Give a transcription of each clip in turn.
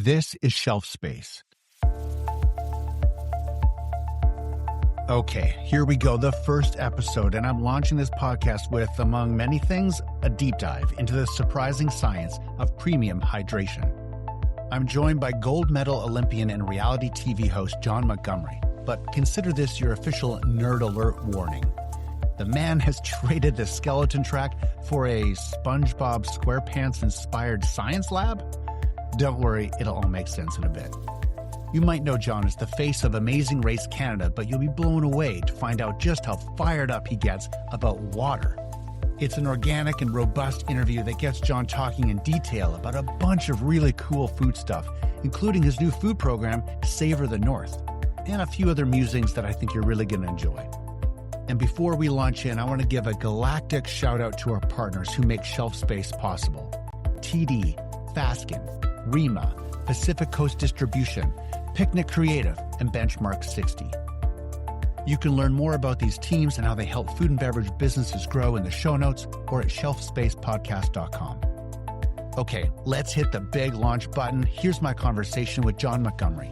This is Shelf Space. Okay, here we go, the first episode, and I'm launching this podcast with, among many things, a deep dive into the surprising science of premium hydration. I'm joined by gold medal Olympian and reality TV host Jon Montgomery, but consider this your official nerd alert warning. The man has traded the skeleton track for a SpongeBob SquarePants-inspired science lab? Don't worry, it'll all make sense in a bit. You might know Jon as the face of Amazing Race Canada, but you'll be blown away to find out just how fired up he gets about water. It's an organic and robust interview that gets Jon talking in detail about a bunch of really cool food stuff, including his new food program, Savour the North, and a few other musings that I think you're really going to enjoy. And before we launch in, I want to give a galactic shout out to our partners who make Shelf Space possible. TD, Faskin, Rima, Pacific Coast Distribution, Picnic Creative, and Benchmark 60. You can learn more about these teams and how they help food and beverage businesses grow in the show notes or at shelfspacepodcast.com. Okay, let's hit the big launch button. Here's my conversation with Jon Montgomery.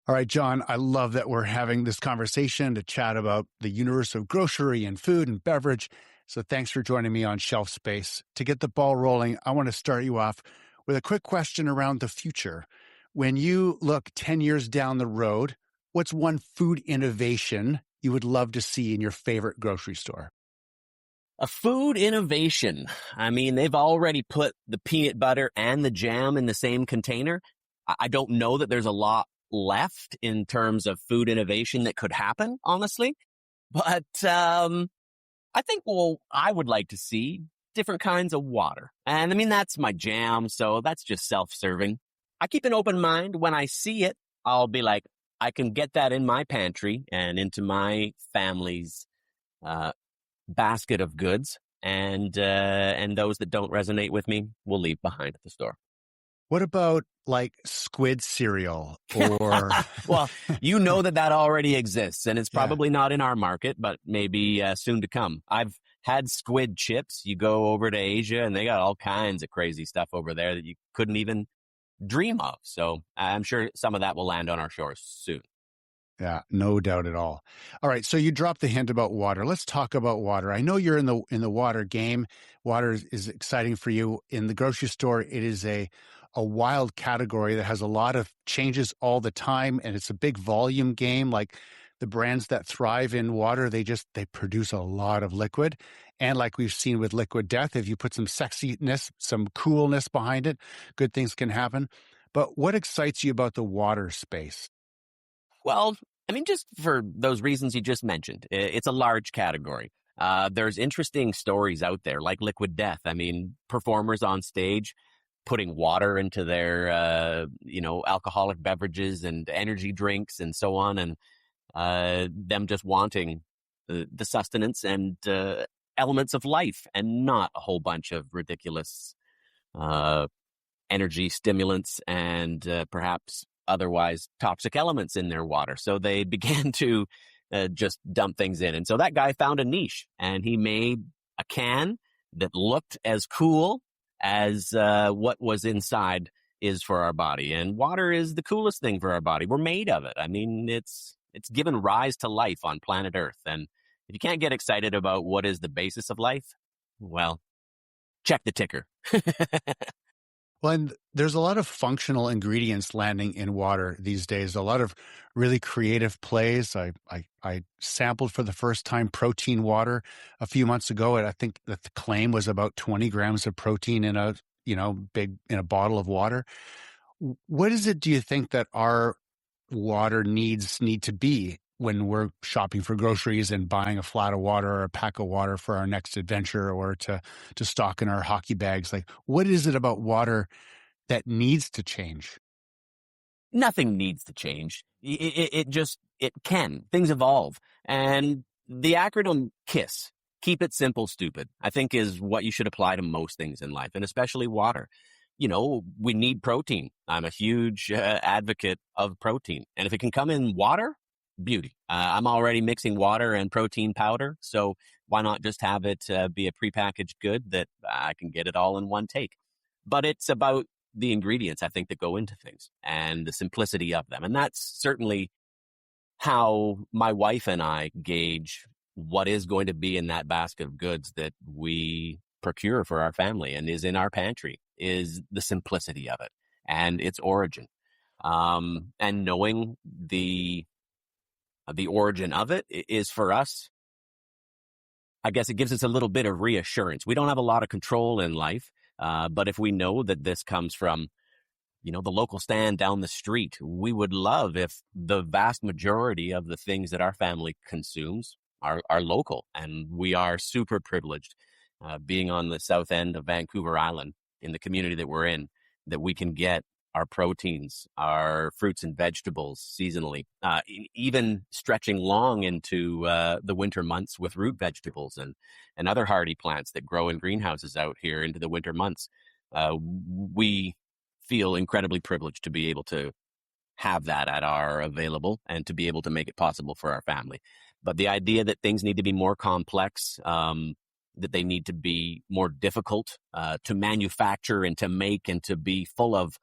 All right, Jon, I love that we're having this conversation to chat about the universe of grocery and food and beverage. So thanks for joining me on Shelf Space. To get the ball rolling, I want to start you off with a quick question around the future. When you look 10 years down the road, what's one food innovation you would love to see in your favorite grocery store? A food innovation. I mean, they've already put the peanut butter and the jam in the same container. I don't know that there's a lot left in terms of food innovation that could happen, honestly. But I think, I would like to see different kinds of water. And I mean, that's my jam, so that's just self-serving. I keep an open mind. When I see it, I'll be like, I can get that in my pantry and into my family's basket of goods. And those that don't resonate with me, we'll leave behind at the store. What about like squid cereal or... Well, you know that already exists, and it's probably not in our market, but maybe soon to come. I've had squid chips. You go over to Asia, and they got all kinds of crazy stuff over there that you couldn't even dream of. So I'm sure some of that will land on our shores soon. Yeah, no doubt at all. All right, so you dropped the hint about water. Let's talk about water. I know you're in the water game. Water is exciting for you. In the grocery store, it is a wild category that has a lot of changes all the time, and it's a big volume game. Like the brands that thrive in water, they produce a lot of liquid. And like we've seen with Liquid Death, if you put some sexiness, some coolness behind it, good things can happen. But what excites you about the water space? Well, I mean, just for those reasons you just mentioned, it's a large category. There's interesting stories out there like Liquid Death. I mean, performers on stage putting water into their, alcoholic beverages and energy drinks and so on, and them just wanting the sustenance and elements of life and not a whole bunch of ridiculous energy stimulants and perhaps otherwise toxic elements in their water. So they began to just dump things in. And so that guy found a niche, and he made a can that looked as cool as what was inside is for our body. And water is the coolest thing for our body. We're made of it. I mean, it's given rise to life on planet Earth. And if you can't get excited about what is the basis of life, well, check the ticker. Well, and there's a lot of functional ingredients landing in water these days, a lot of really creative plays. I sampled for the first time protein water a few months ago, and I think that the claim was about 20 grams of protein in a bottle of water. What is it, do you think, that our water needs to be when we're shopping for groceries and buying a flat of water or a pack of water for our next adventure or to stock in our hockey bags? Like, what is it about water that needs to change? Nothing needs to change. It can. Things evolve. And the acronym KISS, keep it simple, stupid, I think is what you should apply to most things in life, and especially water. You know, we need protein. I'm a huge advocate of protein. And if it can come in water, beauty. I'm already mixing water and protein powder, so why not just have it be a prepackaged good that I can get it all in one take? But it's about the ingredients, I think, that go into things and the simplicity of them. And that's certainly how my wife and I gauge what is going to be in that basket of goods that we procure for our family and is in our pantry, is the simplicity of it and its origin. And knowing the origin of it is, for us, I guess it gives us a little bit of reassurance. We don't have a lot of control in life, but if we know that this comes from, the local stand down the street, we would love if the vast majority of the things that our family consumes are local. And we are super privileged, being on the south end of Vancouver Island in the community that we're in, that we can get our proteins, our fruits and vegetables seasonally, even stretching long into the winter months with root vegetables and other hardy plants that grow in greenhouses out here into the winter months. We feel incredibly privileged to be able to have that at our available and to be able to make it possible for our family. But the idea that things need to be more complex, that they need to be more difficult to manufacture and to make and to be full of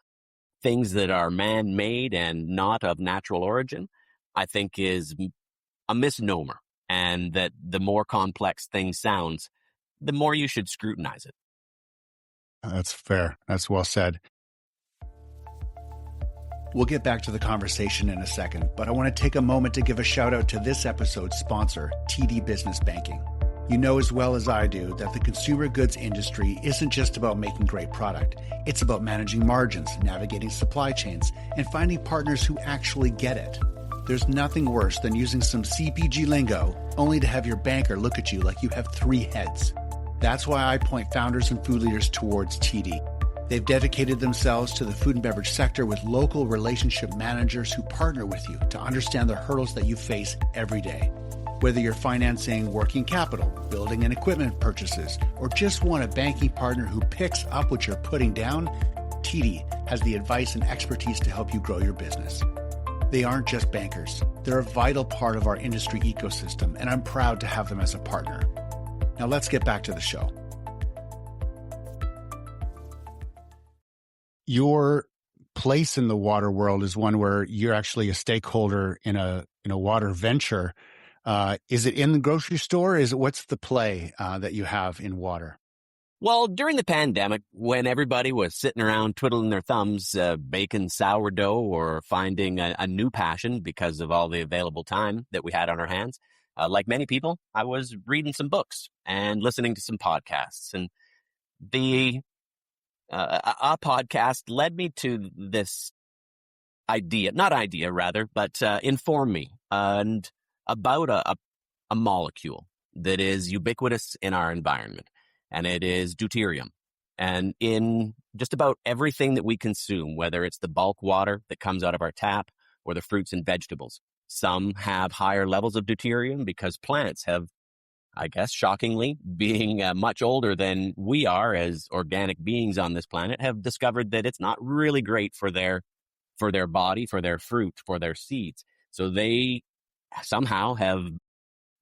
things that are man-made and not of natural origin, I think is a misnomer. And that the more complex thing sounds, the more you should scrutinize it. That's fair. That's well said. We'll get back to the conversation in a second, but I want to take a moment to give a shout out to this episode's sponsor, TD Business Banking. You know as well as I do that the consumer goods industry isn't just about making great product. It's about managing margins, navigating supply chains, and finding partners who actually get it. There's nothing worse than using some CPG lingo only to have your banker look at you like you have 3 heads. That's why I point founders and food leaders towards TD. They've dedicated themselves to the food and beverage sector with local relationship managers who partner with you to understand the hurdles that you face every day. Whether you're financing working capital, building and equipment purchases, or just want a banking partner who picks up what you're putting down, TD has the advice and expertise to help you grow your business. They aren't just bankers. They're a vital part of our industry ecosystem, and I'm proud to have them as a partner. Now let's get back to the show. Your place in the water world is one where you're actually a stakeholder in a water venture. Is it in the grocery store? What's the play that you have in water? Well, during the pandemic, when everybody was sitting around twiddling their thumbs, baking sourdough or finding a new passion because of all the available time that we had on our hands, like many people, I was reading some books and listening to some podcasts. And a podcast led me to this inform me and about a molecule that is ubiquitous in our environment, and it is deuterium. And in just about everything that we consume, whether it's the bulk water that comes out of our tap or the fruits and vegetables, some have higher levels of deuterium because plants have, I guess, shockingly, being much older than we are as organic beings on this planet, have discovered that it's not really great for their body, for their fruit, for their seeds. So they somehow have,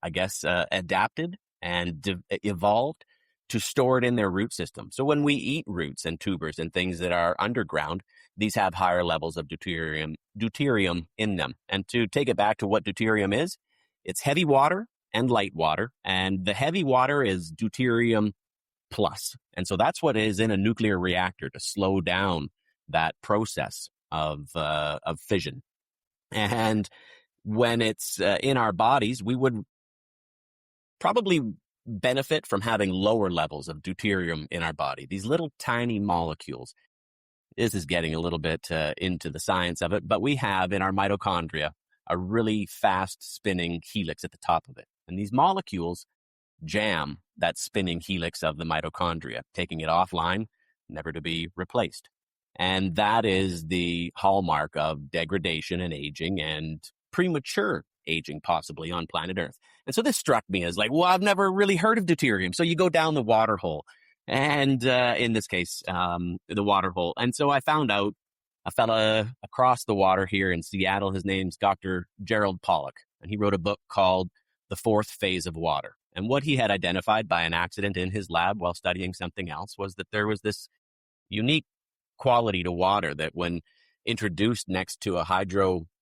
I guess, adapted and evolved to store it in their root system. So when we eat roots and tubers and things that are underground, these have higher levels of deuterium in them. And to take it back to what deuterium is, it's heavy water and light water, and the heavy water is deuterium plus. And so that's what is in a nuclear reactor to slow down that process of fission. And when it's in our bodies, we would probably benefit from having lower levels of deuterium in our body. These little tiny molecules. This is getting a little bit into the science of it, but we have in our mitochondria a really fast spinning helix at the top of it. And these molecules jam that spinning helix of the mitochondria, taking it offline, never to be replaced. And that is the hallmark of degradation and aging and premature aging, possibly, on planet Earth. And so this struck me as like, well, I've never really heard of deuterium. So you go down the water hole, and in this case, the water hole. And so I found out a fella across the water here in Seattle. His name's Dr. Gerald Pollack. And he wrote a book called The Fourth Phase of Water. And what he had identified by an accident in his lab while studying something else was that there was this unique quality to water that when introduced next to a hydrophilic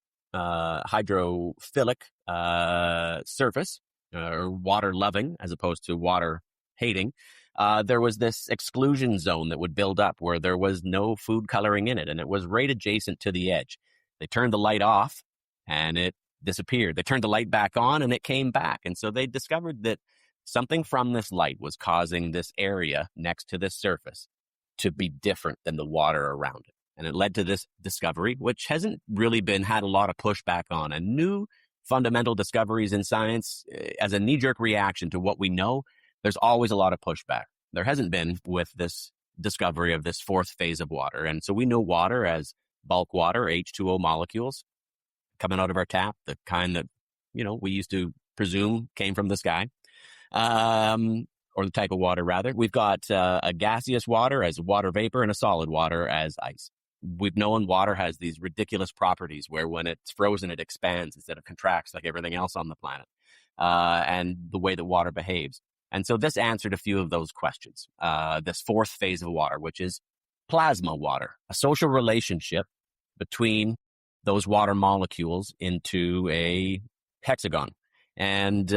surface, or water loving as opposed to water hating, there was this exclusion zone that would build up where there was no food coloring in it, and it was right adjacent to the edge. They turned the light off and it disappeared. They turned the light back on and it came back. And so they discovered that something from this light was causing this area next to this surface to be different than the water around it. And it led to this discovery, which hasn't really had a lot of pushback on. And new fundamental discoveries in science, as a knee-jerk reaction to what we know, there's always a lot of pushback. There hasn't been with this discovery of this fourth phase of water. And so we know water as bulk water, H2O molecules coming out of our tap, the kind that, we used to presume came from the sky, or the type of water, rather. We've got a gaseous water as water vapor and a solid water as ice. We've known water has these ridiculous properties where when it's frozen, it expands instead of contracts like everything else on the planet, and the way that water behaves. And so this answered a few of those questions. This fourth phase of water, which is plasma water, a social relationship between those water molecules into a hexagon. And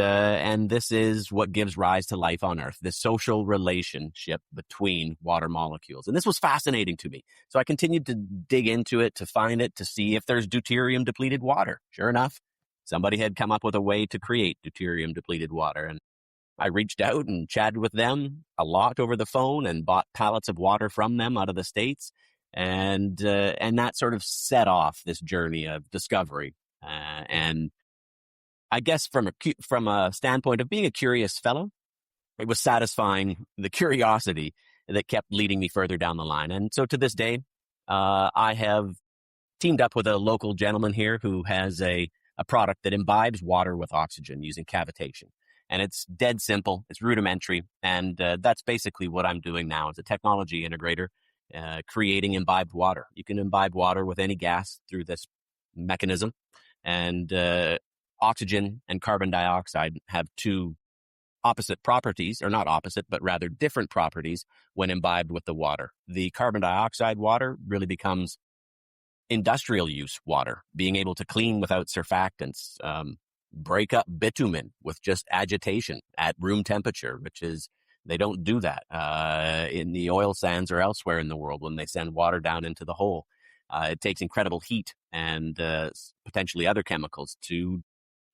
this is what gives rise to life on Earth, this social relationship between water molecules. And this was fascinating to me. So I continued to dig into it, to find it, to see if there's deuterium depleted water. Sure enough, somebody had come up with a way to create deuterium depleted water. And I reached out and chatted with them a lot over the phone and bought pallets of water from them out of the States. And that sort of set off this journey of discovery. And I guess from a standpoint of being a curious fellow, it was satisfying the curiosity that kept leading me further down the line. And so to this day, I have teamed up with a local gentleman here who has a product that imbibes water with oxygen using cavitation. And it's dead simple. It's rudimentary. And that's basically what I'm doing now as a technology integrator, creating imbibed water. You can imbibe water with any gas through this mechanism. And oxygen and carbon dioxide have two opposite properties, or not opposite, but rather different properties when imbibed with the water. The carbon dioxide water really becomes industrial use water, being able to clean without surfactants, break up bitumen with just agitation at room temperature, which is, they don't do that in the oil sands or elsewhere in the world when they send water down into the hole. It takes incredible heat and potentially other chemicals to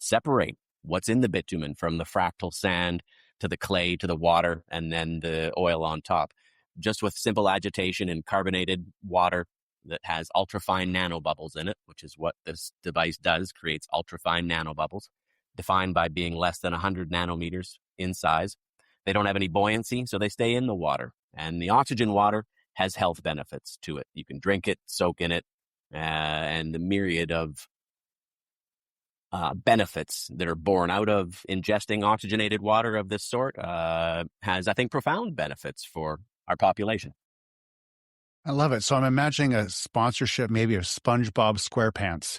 separate what's in the bitumen from the fractal sand to the clay to the water and then the oil on top. Just with simple agitation in carbonated water that has ultrafine nanobubbles in it, which is what this device does, creates ultrafine nanobubbles, defined by being less than 100 nanometers in size. They don't have any buoyancy, so they stay in the water. And the oxygen water has health benefits to it. You can drink it, soak in it, and the myriad of benefits that are born out of ingesting oxygenated water of this sort has, I think, profound benefits for our population. I love it. So I'm imagining a sponsorship, maybe of SpongeBob SquarePants.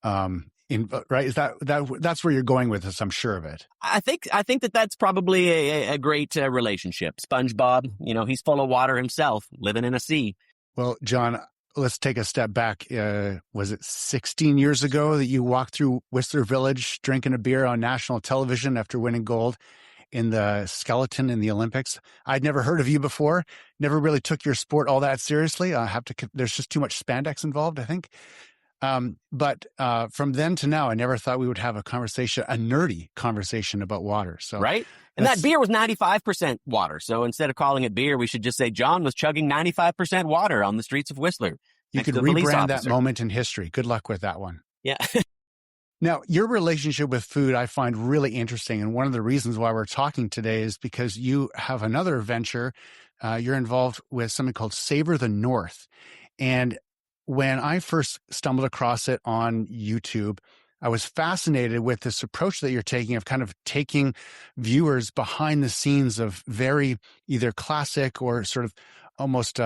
Right? Is that's where you're going with this? I'm sure of it. I think that's probably a great relationship. SpongeBob, he's full of water himself, living in a sea. Well, Jon, let's take a step back. Was it 16 years ago that you walked through Whistler Village drinking a beer on national television after winning gold in the skeleton in the Olympics? I'd never heard of you before. Never really took your sport all that seriously. There's just too much spandex involved, I think. But from then to now, I never thought we would have a nerdy conversation about water. So right. And that beer was 95% water. So instead of calling it beer, we should just say Jon was chugging 95% water on the streets of Whistler. You could rebrand that moment in history. Good luck with that one. Yeah. Now, your relationship with food I find really interesting. And one of the reasons why we're talking today is because you have another venture. You're involved with something called Savour the North. And when I first stumbled across it on YouTube, I was fascinated with this approach that you're taking of kind of taking viewers behind the scenes of very either classic or sort of almost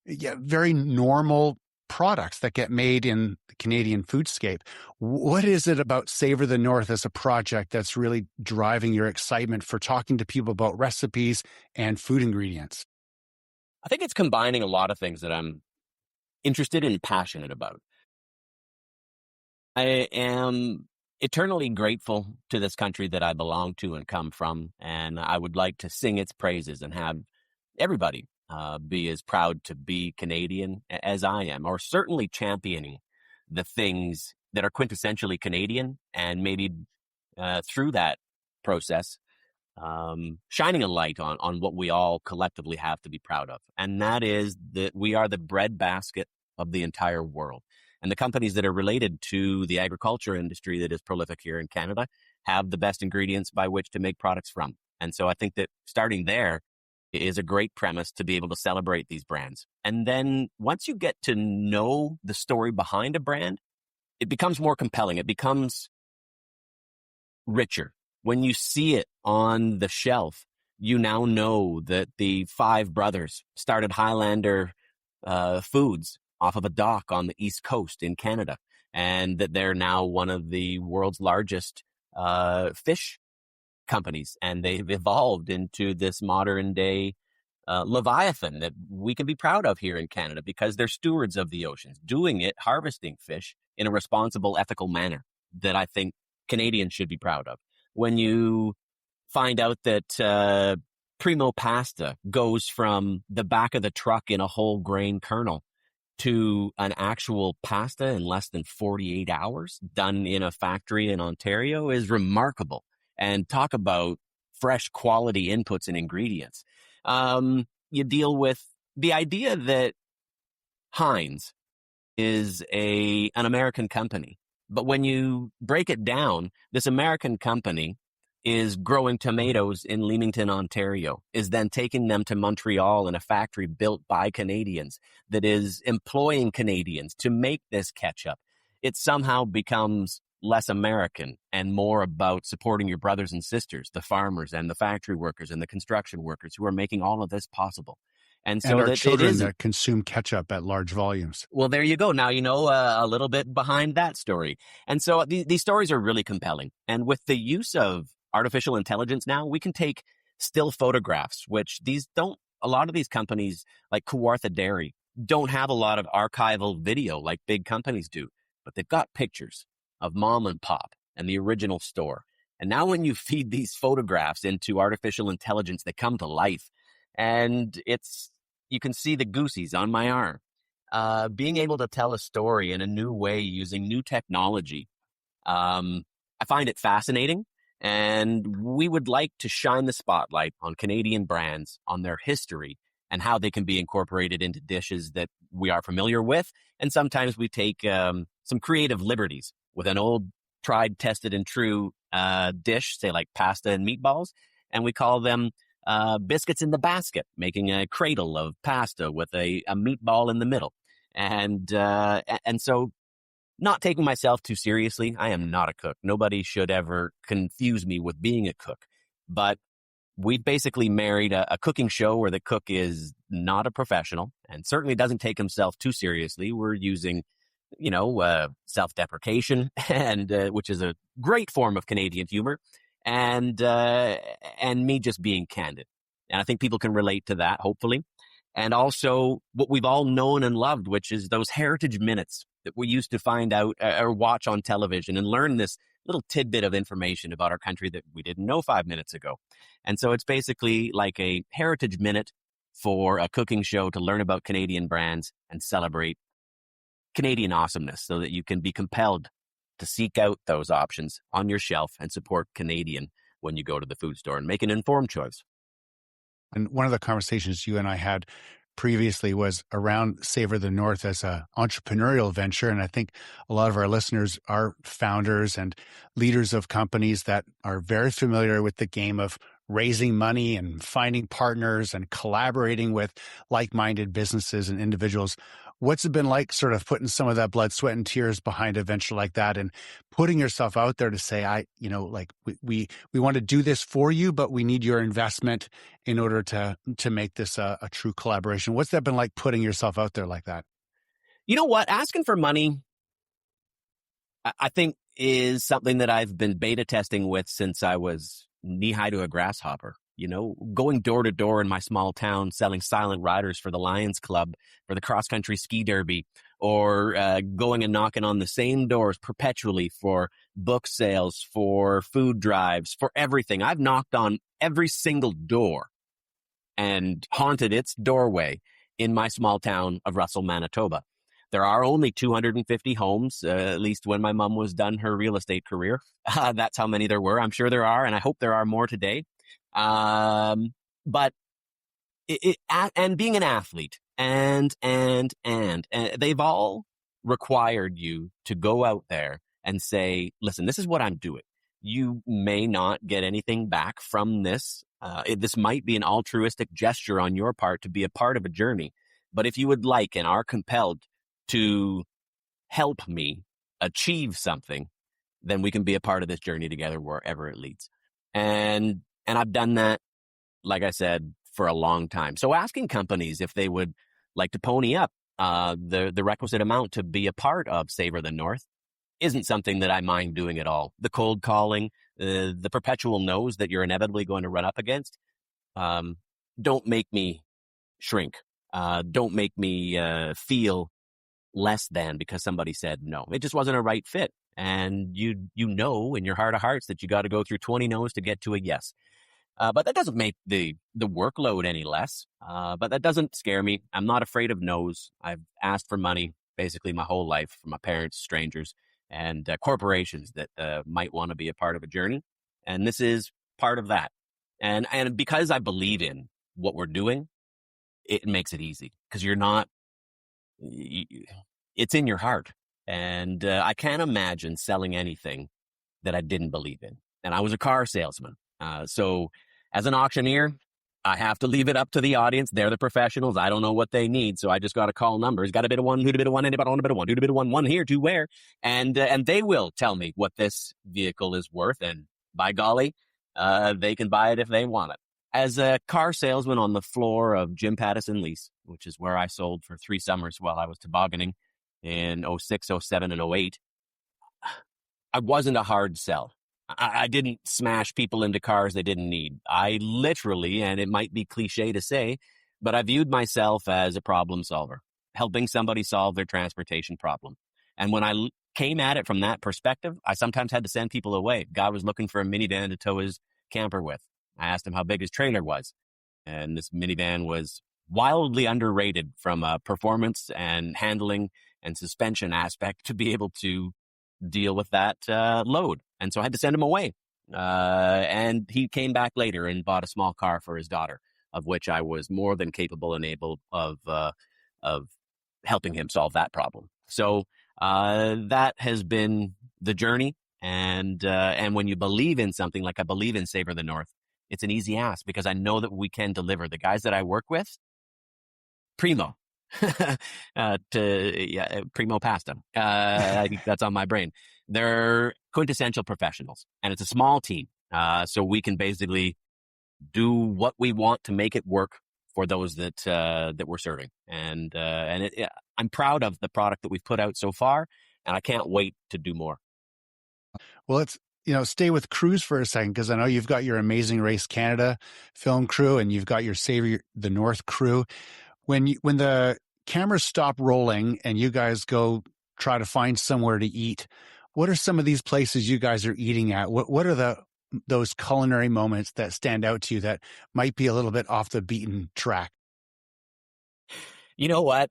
very normal products that get made in the Canadian foodscape. What is it about Savour the North as a project that's really driving your excitement for talking to people about recipes and food ingredients? I think it's combining a lot of things that I'm interested and passionate about. I am eternally grateful to this country that I belong to and come from, and I would like to sing its praises and have everybody be as proud to be Canadian as I am, or certainly championing the things that are quintessentially Canadian, and maybe through that process, shining a light on what we all collectively have to be proud of. And that is that we are the breadbasket of the entire world. And the companies that are related to the agriculture industry that is prolific here in Canada have the best ingredients by which to make products from. And so I think that starting there is a great premise to be able to celebrate these brands. And then once you get to know the story behind a brand, it becomes more compelling. It becomes richer. When you see it on the shelf, you now know that the five brothers started Highlander Foods off of a dock on the East Coast in Canada, and that they're now one of the world's largest fish companies, and they've evolved into this modern day Leviathan that we can be proud of here in Canada because they're stewards of the oceans, doing it, harvesting fish in a responsible, ethical manner that I think Canadians should be proud of. When you find out that Primo Pasta goes from the back of the truck in a whole grain kernel to an actual pasta in less than 48 hours done in a factory in Ontario is remarkable. And talk about fresh quality inputs and ingredients. You deal with the idea that Heinz is an American company. But when you break it down, this American company is growing tomatoes in Leamington, Ontario, is then taking them to Montreal in a factory built by Canadians that is employing Canadians to make this ketchup. It somehow becomes less American and more about supporting your brothers and sisters, the farmers and the factory workers and the construction workers who are making all of this possible. And so our that children that consume ketchup at large volumes. Well, there you go. Now you know a little bit behind that story. And so these stories are really compelling. And with the use of artificial intelligence now, we can take still photographs, which a lot of these companies like Kawartha Dairy don't have a lot of archival video like big companies do, but they've got pictures of mom and pop and the original store. And now when you feed these photographs into artificial intelligence, they come to life. And you can see the goosies on my arm. Being able to tell a story in a new way using new technology, I find it fascinating. And we would like to shine the spotlight on Canadian brands, on their history, and how they can be incorporated into dishes that we are familiar with. And sometimes we take some creative liberties with an old, tried, tested, and true dish, say like pasta and meatballs, and we call them biscuits in the basket, making a cradle of pasta with a meatball in the middle. And so not taking myself too seriously. I am not a cook. Nobody should ever confuse me with being a cook. But we've basically married a cooking show where the cook is not a professional and certainly doesn't take himself too seriously. We're using, self-deprecation, and which is a great form of Canadian humor, and me just being candid. And I think people can relate to that, hopefully. And also what we've all known and loved, which is those heritage minutes that we used to find out or watch on television and learn this little tidbit of information about our country that we didn't know 5 minutes ago. And so it's basically like a heritage minute for a cooking show to learn about Canadian brands and celebrate Canadian awesomeness so that you can be compelled to seek out those options on your shelf and support Canadian when you go to the food store and make an informed choice. And one of the conversations you and I had previously was around Savour the North as an entrepreneurial venture. And I think a lot of our listeners are founders and leaders of companies that are very familiar with the game of raising money and finding partners and collaborating with like-minded businesses and individuals. What's it been like sort of putting some of that blood, sweat, and tears behind a venture like that and putting yourself out there to say, we want to do this for you, but we need your investment in order to make this a true collaboration? What's that been like putting yourself out there like that? You know what? Asking for money, I think, is something that I've been beta testing with since I was knee high to a grasshopper. You know, going door to door in my small town, selling silent riders for the Lions Club, for the cross country ski derby, or going and knocking on the same doors perpetually for book sales, for food drives, for everything. I've knocked on every single door and haunted its doorway in my small town of Russell, Manitoba. There are only 250 homes, at least when my mom was done her real estate career. That's how many there were. I'm sure there are, and I hope there are more today. But and being an athlete and they've all required you to go out there and say, listen, this is what I'm doing. You may not get anything back from this. This might be an altruistic gesture on your part to be a part of a journey. But if you would like and are compelled to help me achieve something, then we can be a part of this journey together wherever it leads. And I've done that, like I said, for a long time. So asking companies if they would like to pony up the requisite amount to be a part of Savour the North isn't something that I mind doing at all. The cold calling, the perpetual no's that you're inevitably going to run up against, don't make me shrink. Don't make me feel less than because somebody said no. It just wasn't a right fit. And you know in your heart of hearts that you got to go through 20 no's to get to a yes. But that doesn't make the workload any less. But that doesn't scare me. I'm not afraid of no's. I've asked for money basically my whole life from my parents, strangers, and corporations that might want to be a part of a journey. And this is part of that. And because I believe in what we're doing, it makes it easy because you're not, it's in your heart. And I can't imagine selling anything that I didn't believe in. And I was a car salesman. So as an auctioneer, I have to leave it up to the audience. They're the professionals. I don't know what they need. So I just got to call numbers. Got a bit of one, who a bit of one, anybody on a bit of one, who a bit of one here, two where. And they will tell me what this vehicle is worth. And by golly, they can buy it if they want it. As a car salesman on the floor of Jim Pattison Lease, which is where I sold for 3 summers while I was tobogganing in 06, 07, and 08, I wasn't a hard sell. I didn't smash people into cars they didn't need. I literally, and it might be cliche to say, but I viewed myself as a problem solver, helping somebody solve their transportation problem. And when I came at it from that perspective, I sometimes had to send people away. Guy was looking for a minivan to tow his camper with. I asked him how big his trailer was. And this minivan was wildly underrated from a performance and handling and suspension aspect to be able to deal with that load. And so I had to send him away. And he came back later and bought a small car for his daughter, of which I was more than capable and able of helping him solve that problem. So that has been the journey. And when you believe in something like I believe in Savour the North, it's an easy ask because I know that we can deliver. The guys that I work with, primo. Primo pasta. I think that's on my brain. They're quintessential professionals, and it's a small team. So we can basically do what we want to make it work for those that we're serving. And I'm proud of the product that we've put out so far, and I can't wait to do more. Well, let's stay with crews for a second, because I know you've got your Amazing Race Canada film crew and you've got your Savour the North crew. When the cameras stop rolling and you guys go try to find somewhere to eat, what are some of these places you guys are eating at? What are those culinary moments that stand out to you that might be a little bit off the beaten track? You know what?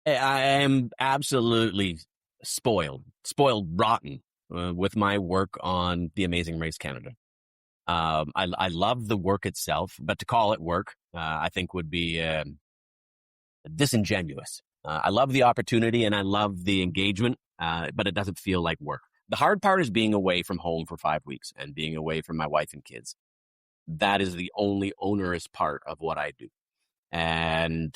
I am absolutely spoiled rotten with my work on the Amazing Race Canada. I love the work itself, but to call it work, I think would be disingenuous. I love the opportunity and I love the engagement, but it doesn't feel like work. The hard part is being away from home for 5 weeks and being away from my wife and kids. That is the only onerous part of what I do. And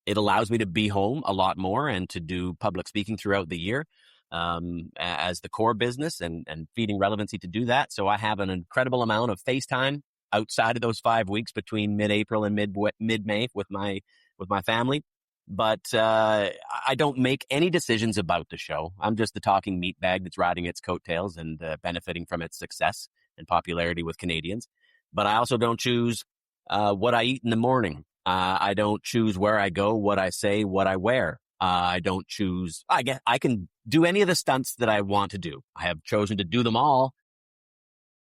it allows me to be home a lot more and to do public speaking throughout the year as the core business and feeding relevancy to do that. So I have an incredible amount of face time outside of those 5 weeks between mid-April and mid-May with my family. But I don't make any decisions about the show. I'm just the talking meat bag that's riding its coattails and benefiting from its success and popularity with Canadians. But I also don't choose what I eat in the morning. I don't choose where I go, what I say, what I wear. I don't choose. I guess I can do any of the stunts that I want to do. I have chosen to do them all,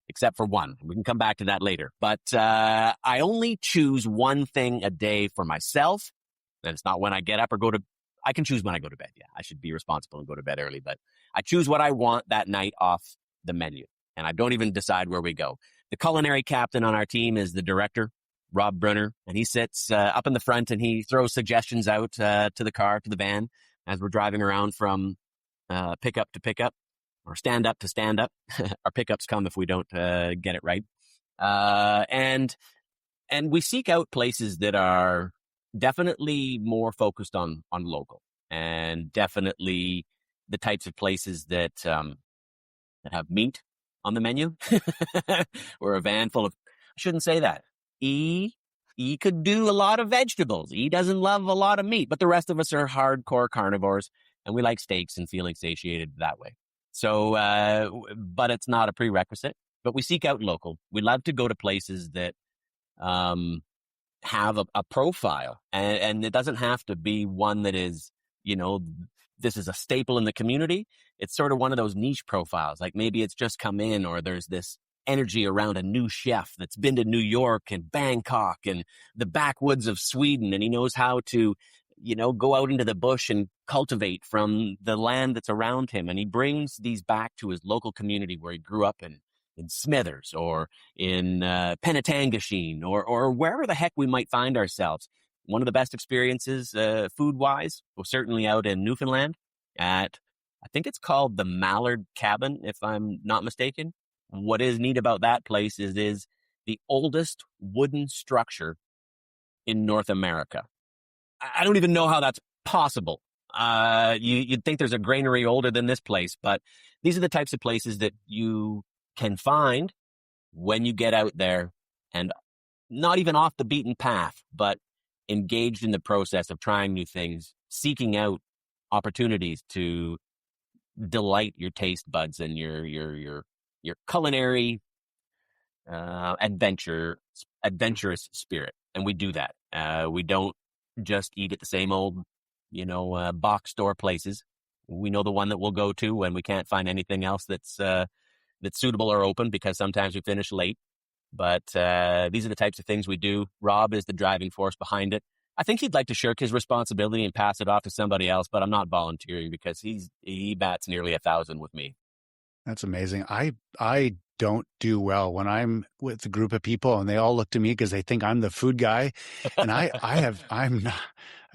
except for one. We can come back to that later. But I only choose one thing a day for myself. And it's not when I get up or go to, I can choose when I go to bed. Yeah, I should be responsible and go to bed early, but I choose what I want that night off the menu. And I don't even decide where we go. The culinary captain on our team is the director, Rob Brunner, and he sits up in the front and he throws suggestions out to the car, to the van, as we're driving around from pickup to pickup or stand up to stand up. Our pickups come if we don't get it right. And we seek out places that are definitely more focused on local, and definitely the types of places that have meat on the menu. We're a van full of, I shouldn't say that. E could do a lot of vegetables. E doesn't love a lot of meat, but the rest of us are hardcore carnivores and we like steaks and feeling satiated that way. So, but it's not a prerequisite, but we seek out local. We love to go to places that, have a profile, and it doesn't have to be one that is, this is a staple in the community. It's sort of one of those niche profiles. Like maybe it's just come in, or there's this energy around a new chef that's been to New York and Bangkok and the backwoods of Sweden. And he knows how to, go out into the bush and cultivate from the land that's around him. And he brings these back to his local community where he grew up in Smithers or in Penetanguishene or wherever the heck we might find ourselves. One of the best experiences food-wise was certainly out in Newfoundland at, I think it's called the Mallard Cabin, if I'm not mistaken. What is neat about that place is the oldest wooden structure in North America. I don't even know how that's possible. You'd think there's a granary older than this place, but these are the types of places that you can find when you get out there and not even off the beaten path, but engaged in the process of trying new things, seeking out opportunities to delight your taste buds and your culinary adventurous spirit. And we do that. We don't just eat at the same old, box store places. We know the one that we'll go to when we can't find anything else that's suitable or open, because sometimes we finish late. But these are the types of things we do. Rob is the driving force behind it. I think he'd like to shirk his responsibility and pass it off to somebody else, but I'm not volunteering because he bats nearly 1,000 with me. That's amazing. I don't do well when I'm with a group of people and they all look to me because they think I'm the food guy. And I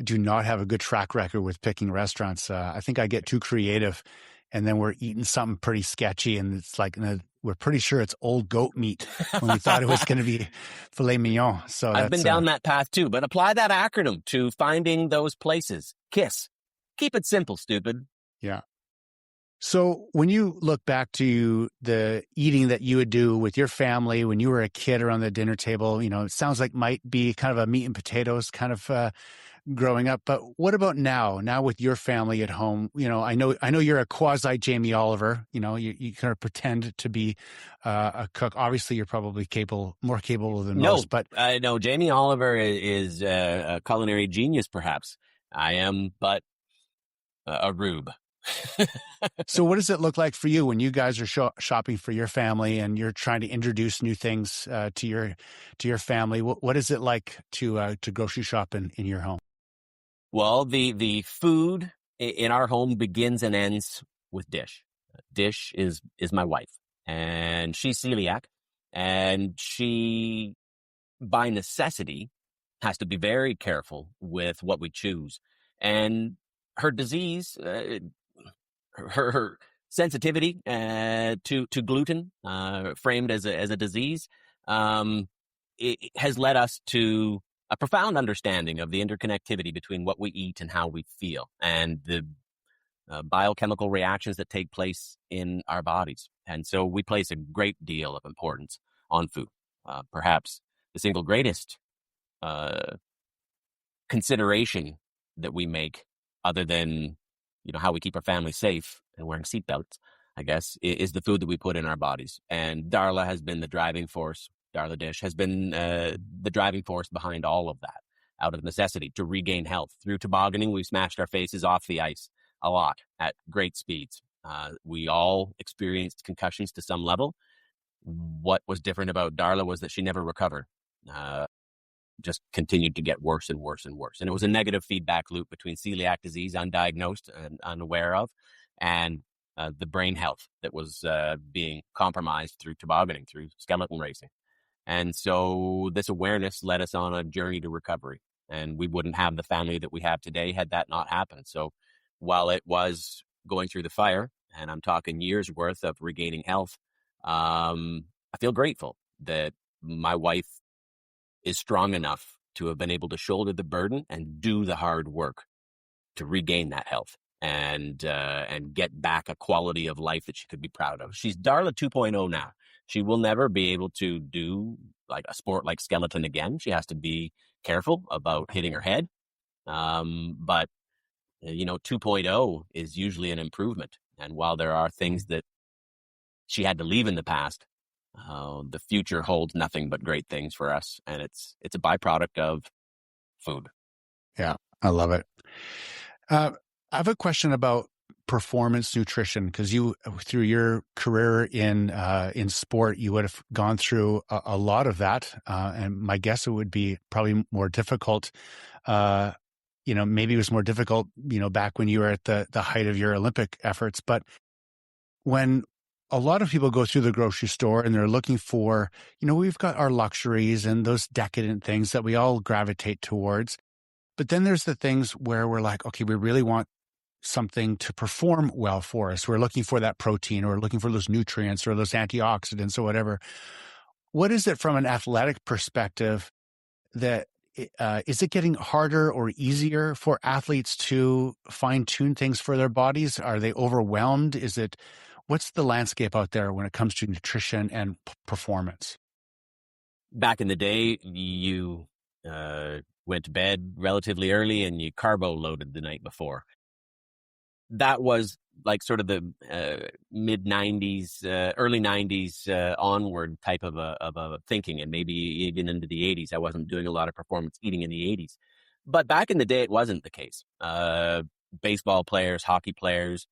do not have a good track record with picking restaurants. I think I get too creative, and then we're eating something pretty sketchy, and it's like, we're pretty sure it's old goat meat when we thought it was going to be filet mignon. So I've been down that path too, but apply that acronym to finding those places. KISS. Keep it simple, stupid. Yeah. So when you look back to the eating that you would do with your family when you were a kid around the dinner table, it sounds like might be kind of a meat and potatoes kind of growing up. But what about now? Now with your family at home, I know you're a quasi Jamie Oliver. You kind of pretend to be a cook. Obviously, you're probably more capable than most. But no, Jamie Oliver is a culinary genius, perhaps. I am, but a rube. So what does it look like for you when you guys are shopping for your family and you're trying to introduce new things to your family? What is it like to grocery shop in your home? Well, the food in our home begins and ends with Dish. Dish is my wife, and she's celiac, and she, by necessity, has to be very careful with what we choose. And her disease, her sensitivity to gluten, framed as a disease, it has led us to a profound understanding of the interconnectivity between what we eat and how we feel, and the biochemical reactions that take place in our bodies. And so we place a great deal of importance on food. Perhaps the single greatest consideration that we make, other than, how we keep our family safe and wearing seatbelts, I guess, is the food that we put in our bodies. And Darla has been the driving force. Darla Dish has been the driving force behind all of that, out of necessity to regain health. Through tobogganing, we've smashed our faces off the ice a lot at great speeds. We all experienced concussions to some level. What was different about Darla was that she never recovered. Just continued to get worse and worse and worse. And it was a negative feedback loop between celiac disease, undiagnosed and unaware of, and the brain health that was being compromised through tobogganing, through skeleton racing. And so this awareness led us on a journey to recovery. And we wouldn't have the family that we have today had that not happened. So while it was going through the fire, and I'm talking years worth of regaining health, I feel grateful that my wife is strong enough to have been able to shoulder the burden and do the hard work to regain that health and get back a quality of life that she could be proud of. She's Darla 2.0 now. She will never be able to do like a sport like skeleton again. She has to be careful about hitting her head. But 2.0 is usually an improvement. And while there are things that she had to leave in the past, the future holds nothing but great things for us. And it's a byproduct of food. Yeah, I love it. I have a question about performance nutrition, because you, through your career in sport, you would have gone through a lot of that. And my guess it would be probably more difficult. Maybe it was more difficult, back when you were at the height of your Olympic efforts. But when a lot of people go through the grocery store and they're looking for, we've got our luxuries and those decadent things that we all gravitate towards. But then there's the things where we're like, okay, we really want something to perform well for us. We're looking for that protein, or looking for those nutrients or those antioxidants or whatever. What is it from an athletic perspective that is it getting harder or easier for athletes to fine-tune things for their bodies? Are they overwhelmed? What's the landscape out there when it comes to nutrition and performance? Back in the day, you went to bed relatively early and you carbo loaded the night before. That was like sort of the mid 90s, early 90s onward type of a thinking, and maybe even into the 80s. I wasn't doing a lot of performance eating in the 80s. But back in the day, it wasn't the case. Baseball players, hockey players,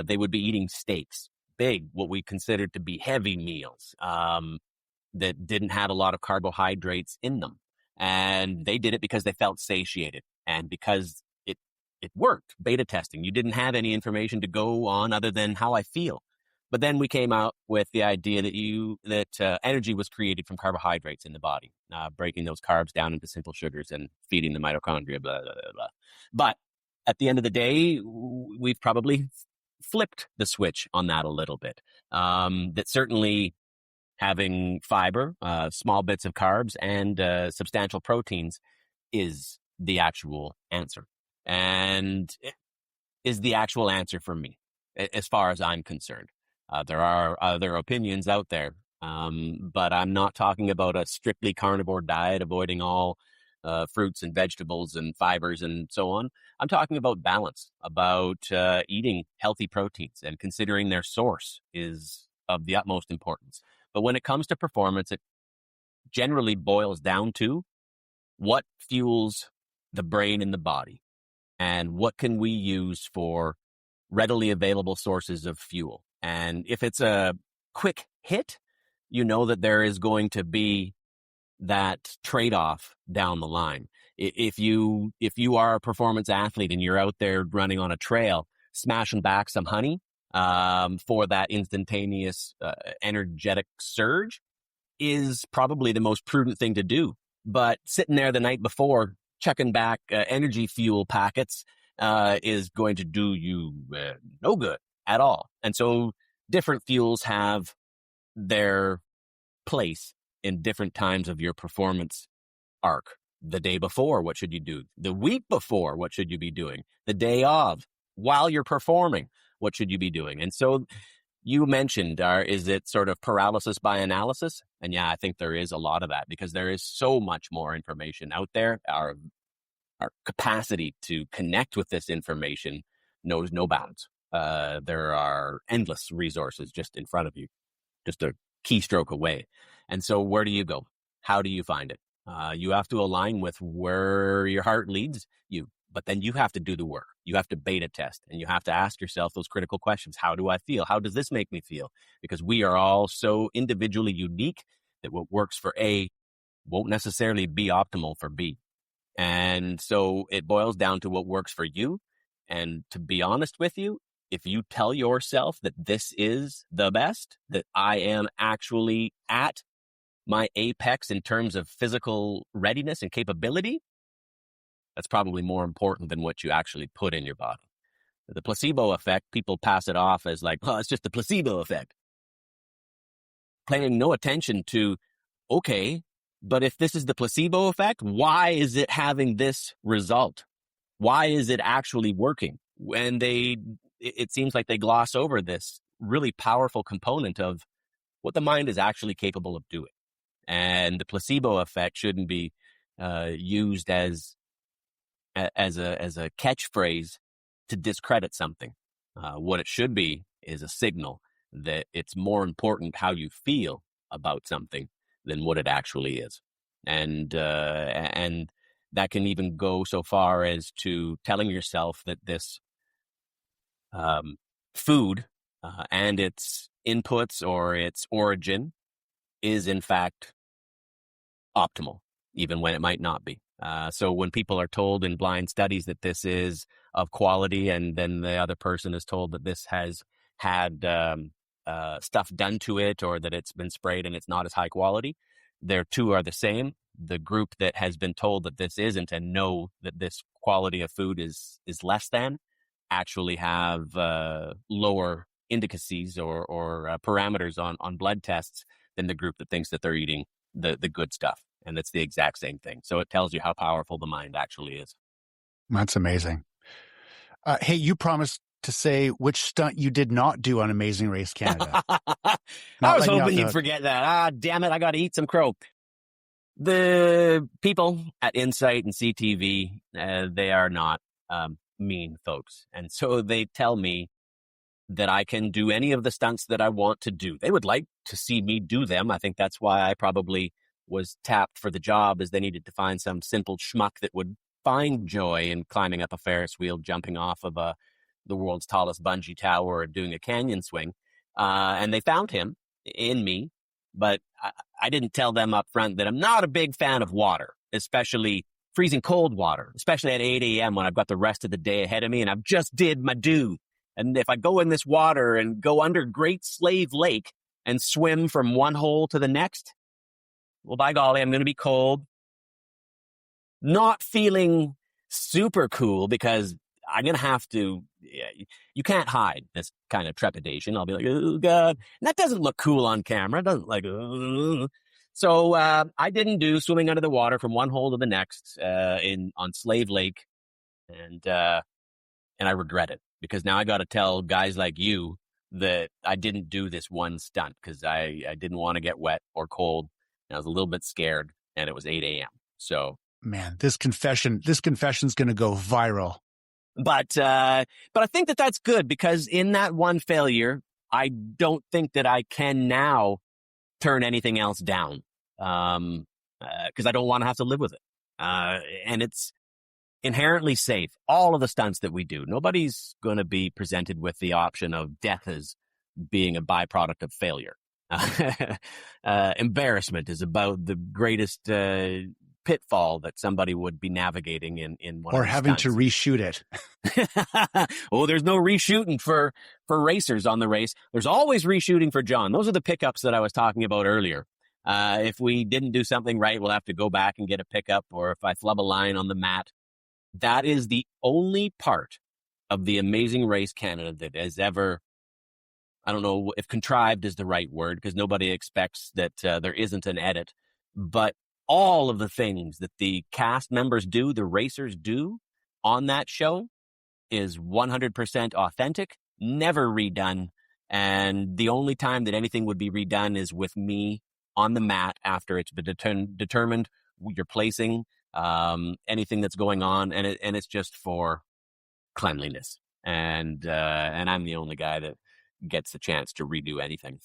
they would be eating steaks, big, what we considered to be heavy meals that didn't have a lot of carbohydrates in them. And they did it because they felt satiated and because it worked. Beta testing. You didn't have any information to go on other than how I feel. But then we came out with the idea that energy was created from carbohydrates in the body, breaking those carbs down into simple sugars and feeding the mitochondria, blah, blah, blah, blah. But at the end of the day, we've probably flipped the switch on that a little bit. That certainly having fiber, small bits of carbs, and substantial proteins is the actual answer. And is the actual answer for me, as far as I'm concerned. There are other opinions out there, but I'm not talking about a strictly carnivore diet, avoiding all fruits and vegetables and fibers and so on. I'm talking about balance, about eating healthy proteins, and considering their source is of the utmost importance. But when it comes to performance, it generally boils down to what fuels the brain and the body, and what can we use for readily available sources of fuel. And if it's a quick hit, you know that there is going to be that trade-off down the line. If you are a performance athlete and you're out there running on a trail, smashing back some honey for that instantaneous energetic surge is probably the most prudent thing to do. But sitting there the night before, checking back energy fuel packets is going to do you no good at all. And so different fuels have their place in different times of your performance arc. The day before, what should you do? The week before, what should you be doing? The day of, while you're performing, what should you be doing? And so you mentioned, is it sort of paralysis by analysis? And yeah, I think there is a lot of that, because there is so much more information out there. Our our capacity to connect with this information knows no bounds. There are endless resources just in front of you, just a keystroke away. And so where do you go? How do you find it? You have to align with where your heart leads you, but then you have to do the work. You have to beta test, and you have to ask yourself those critical questions. How do I feel? How does this make me feel? Because we are all so individually unique that what works for A won't necessarily be optimal for B. And so it boils down to what works for you. And to be honest with you, if you tell yourself that this is the best, that I am actually at my apex in terms of physical readiness and capability, that's probably more important than what you actually put in your body. The placebo effect, people pass it off as like, oh, it's just the placebo effect. Paying no attention to, okay, but if this is the placebo effect, why is it having this result? Why is it actually working? When it seems like they gloss over this really powerful component of what the mind is actually capable of doing. And the placebo effect shouldn't be used as a catchphrase to discredit something. What it should be is a signal that it's more important how you feel about something than what it actually is. And that can even go so far as to telling yourself that this food and its inputs or its origin is in fact optimal, even when it might not be. So when people are told in blind studies that this is of quality, and then the other person is told that this has had stuff done to it, or that it's been sprayed and it's not as high quality, their two are the same. The group that has been told that this isn't and know that this quality of food is less than actually have lower indices or parameters on blood tests than the group that thinks that they're eating the good stuff. And it's the exact same thing. So it tells you how powerful the mind actually is. That's amazing. Hey, you promised to say which stunt you did not do on Amazing Race Canada. I was hoping you'd forget that. Damn it, I got to eat some crow. The people at Insight and CTV, they are not mean folks. And so they tell me that I can do any of the stunts that I want to do. They would like to see me do them. I think that's why I probably was tapped for the job, is they needed to find some simple schmuck that would find joy in climbing up a Ferris wheel, jumping off of the world's tallest bungee tower, or doing a canyon swing. And they found him in me, but I didn't tell them up front that I'm not a big fan of water, especially freezing cold water, especially at 8 a.m. when I've got the rest of the day ahead of me and I've just did my due. And if I go in this water and go under Great Slave Lake and swim from one hole to the next, well, by golly, I'm going to be cold. Not feeling super cool, because I'm going to have to, you can't hide this kind of trepidation. I'll be like, oh, God. And that doesn't look cool on camera. It doesn't like, So I didn't do swimming under the water from one hole to the next on Slave Lake. And I regret it, because now I got to tell guys like you that I didn't do this one stunt because I didn't want to get wet or cold. And I was a little bit scared, and it was 8 a.m. So, man, this confession's going to go viral. But I think that that's good, because in that one failure, I don't think that I can now turn anything else down, because I don't want to have to live with it. And it's inherently safe. All of the stunts that we do, nobody's going to be presented with the option of death as being a byproduct of failure. Embarrassment is about the greatest pitfall that somebody would be navigating in one, or having to reshoot it. Oh, there's no reshooting for racers on the race. There's always reshooting for Jon. Those are the pickups that I was talking about earlier. If we didn't do something right, we'll have to go back and get a pickup, or if I flub a line on the mat. That is the only part of the Amazing Race Canada that has ever, I don't know if contrived is the right word, because nobody expects that there isn't an edit, but all of the things that the cast members do, the racers do on that show, is 100% authentic, never redone. And the only time that anything would be redone is with me on the mat after it's been determined your placing, anything that's going on, and it's just for cleanliness. And I'm the only guy that gets the chance to redo anything.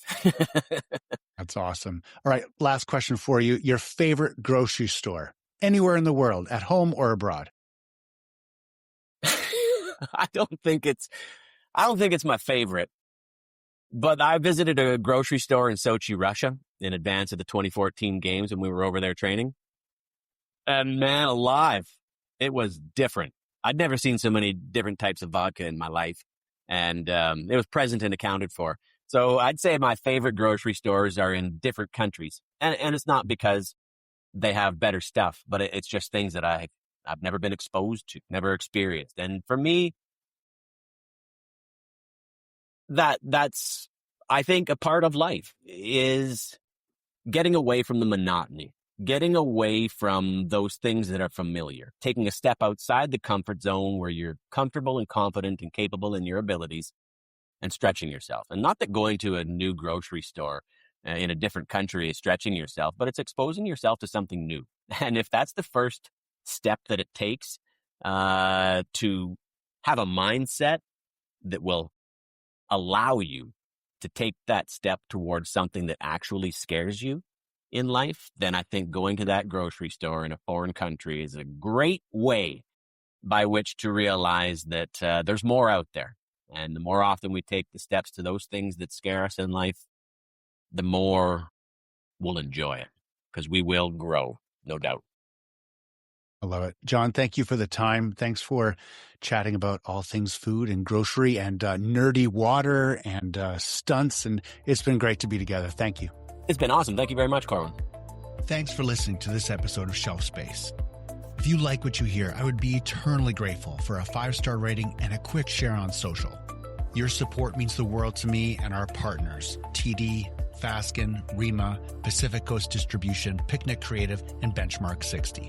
That's awesome. All right, last question for you. Your favorite grocery store, anywhere in the world, at home or abroad? I don't think it's my favorite, but I visited a grocery store in Sochi, Russia in advance of the 2014 games when we were over there training. And man alive, it was different. I'd never seen so many different types of vodka in my life, and it was present and accounted for. So I'd say my favorite grocery stores are in different countries. And it's not because they have better stuff, but it's just things that I've never been exposed to, never experienced. And for me, that's, I think, a part of life is getting away from the monotony, getting away from those things that are familiar, taking a step outside the comfort zone where you're comfortable and confident and capable in your abilities, and stretching yourself. And not that going to a new grocery store in a different country is stretching yourself, but it's exposing yourself to something new. And if that's the first step that it takes to have a mindset that will allow you to take that step towards something that actually scares you in life, then I think going to that grocery store in a foreign country is a great way by which to realize that there's more out there. And the more often we take the steps to those things that scare us in life, the more we'll enjoy it, because we will grow, no doubt. I love it. Jon, thank you for the time. Thanks for chatting about all things food and grocery and nerdy water and stunts. And it's been great to be together. Thank you. It's been awesome. Thank you very much, Corwin. Thanks for listening to this episode of Shelf Space. If you like what you hear, I would be eternally grateful for a 5-star rating and a quick share on social. Your support means the world to me and our partners, TD, Fasken, Rima, Pacific Coast Distribution, Picnic Creative, and Benchmark 60.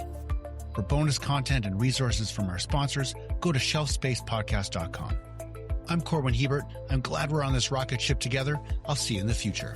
For bonus content and resources from our sponsors, go to shelfspacepodcast.com. I'm Corwin Hebert. I'm glad we're on this rocket ship together. I'll see you in the future.